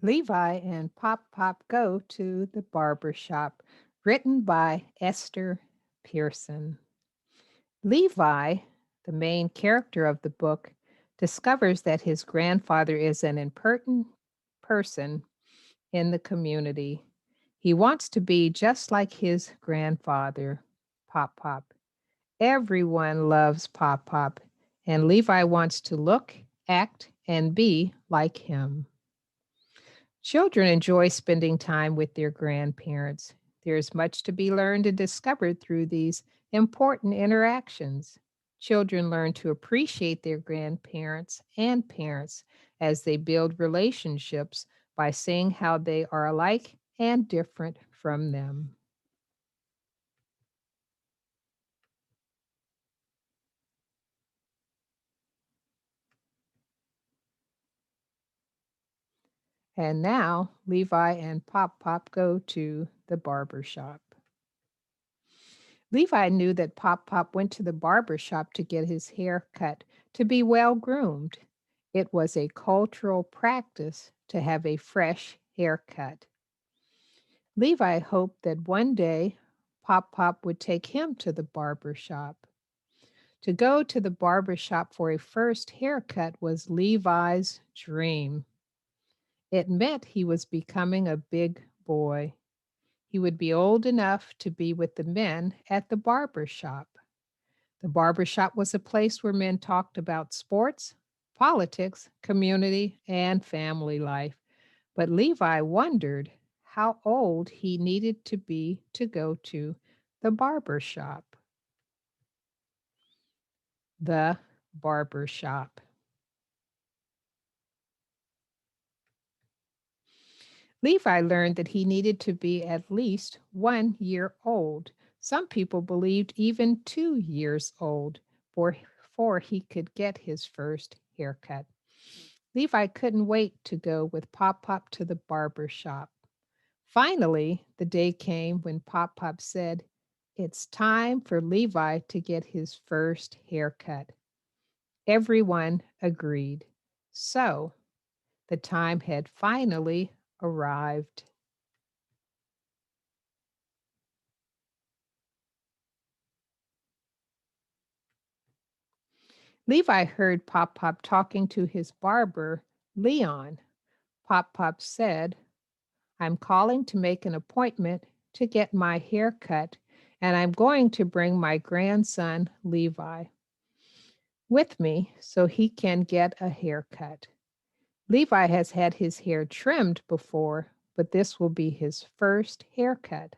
Levi and Pop Pop Go to the Barber Shop, written by Esther Pearson. Levi, the main character of the book, discovers that his grandfather is an important person in the community. He wants to be just like his grandfather, Pop Pop. Everyone loves Pop Pop, and Levi wants to look, act, and be like him. Children enjoy spending time with their grandparents. There is much to be learned and discovered through these important interactions. Children learn to appreciate their grandparents and parents as they build relationships by seeing how they are alike and different from them. And now Levi and Pop Pop go to the barber shop. Levi knew that Pop Pop went to the barber shop to get his hair cut to be well groomed. It was a cultural practice to have a fresh haircut. Levi hoped that one day Pop Pop would take him to the barber shop. To go to the barber shop for a first haircut was Levi's dream. It meant he was becoming a big boy. He would be old enough to be with the men at the barber shop. The barber shop was a place where men talked about sports, politics, community, and family life. But Levi wondered how old he needed to be to go to the barber shop. The barber shop. Levi learned that he needed to be at least 1 year old. Some people believed even 2 years old before he could get his first haircut. Levi couldn't wait to go with Pop Pop to the barber shop. Finally, the day came when Pop Pop said, "It's time for Levi to get his first haircut." Everyone agreed. So the time had finally arrived. Levi heard Pop Pop talking to his barber, Leon. Pop Pop said, "I'm calling to make an appointment to get my hair cut, and I'm going to bring my grandson, Levi, with me so he can get a haircut." Levi has had his hair trimmed before, but this will be his first haircut.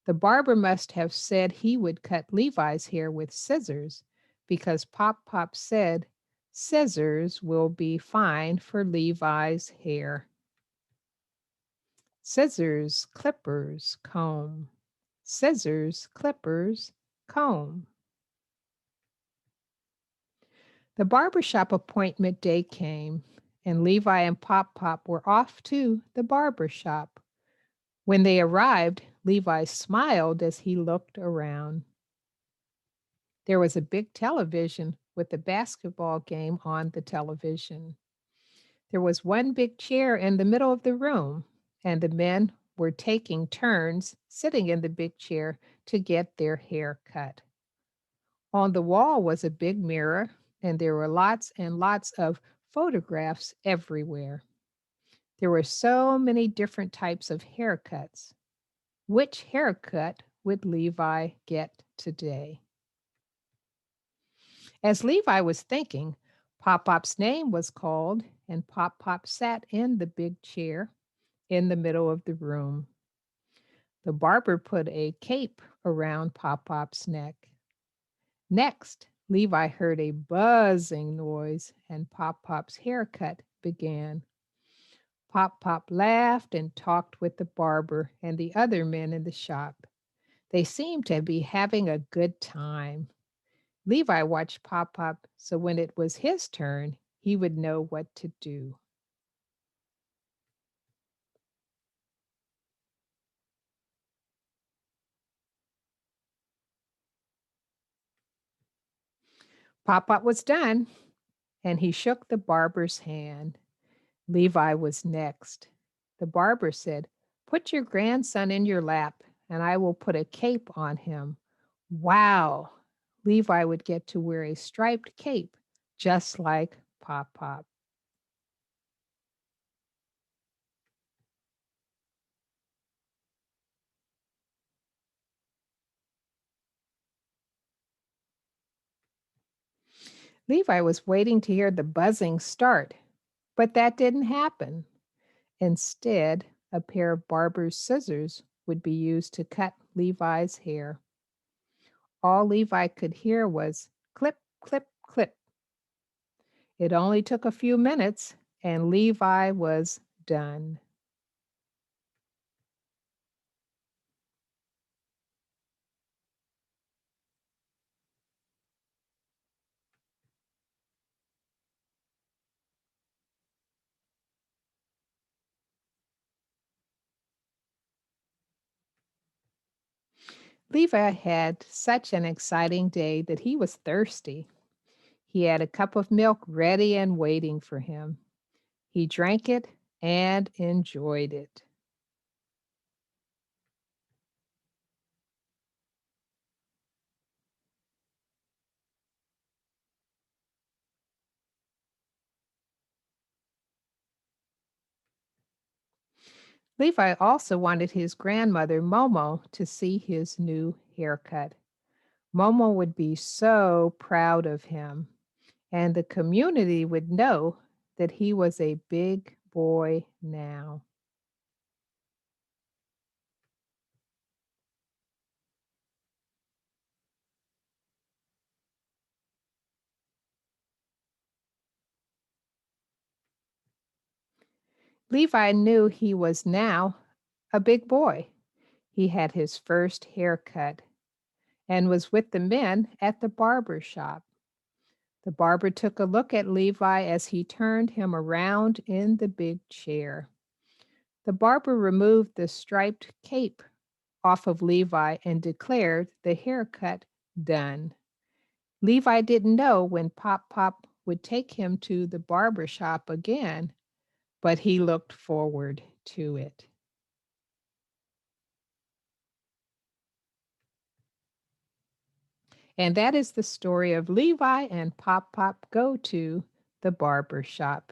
The barber must have said he would cut Levi's hair with scissors because Pop Pop said scissors will be fine for Levi's hair. Scissors, clippers, comb. Scissors, clippers, comb. The barbershop appointment day came, and Levi and Pop Pop were off to the barbershop. When they arrived, Levi smiled as he looked around. There was a big television with a basketball game on the television. There was one big chair in the middle of the room, and the men were taking turns sitting in the big chair to get their hair cut. On the wall was a big mirror, and there were lots and lots of photographs everywhere. There were so many different types of haircuts. Which haircut would Levi get today? As Levi was thinking, Pop Pop's name was called, and Pop Pop sat in the big chair in the middle of the room. The barber put a cape around Pop Pop's neck. Next, Levi heard a buzzing noise, and Pop Pop's haircut began. Pop Pop laughed and talked with the barber and the other men in the shop. They seemed to be having a good time. Levi watched Pop Pop, so when it was his turn, he would know what to do. Pop Pop was done, and he shook the barber's hand. Levi was next. The barber said, "Put your grandson in your lap, and I will put a cape on him." Wow! Levi would get to wear a striped cape, just like Pop Pop. Levi was waiting to hear the buzzing start, but that didn't happen. Instead, a pair of barber's scissors would be used to cut Levi's hair. All Levi could hear was clip, clip, clip. It only took a few minutes, and Levi was done. Levi had such an exciting day that he was thirsty. He had a cup of milk ready and waiting for him. He drank it and enjoyed it. Levi also wanted his grandmother, Momo, to see his new haircut. Momo would be so proud of him, and the community would know that he was a big boy now. Levi knew he was now a big boy. He had his first haircut and was with the men at the barber shop. The barber took a look at Levi as he turned him around in the big chair. The barber removed the striped cape off of Levi and declared the haircut done. Levi didn't know when Pop Pop would take him to the barber shop again, but he looked forward to it. And that is the story of Levi and Pop Pop Go to the Barber Shop,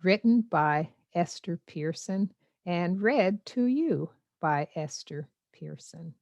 written by Esther Pearson and read to you by Esther Pearson.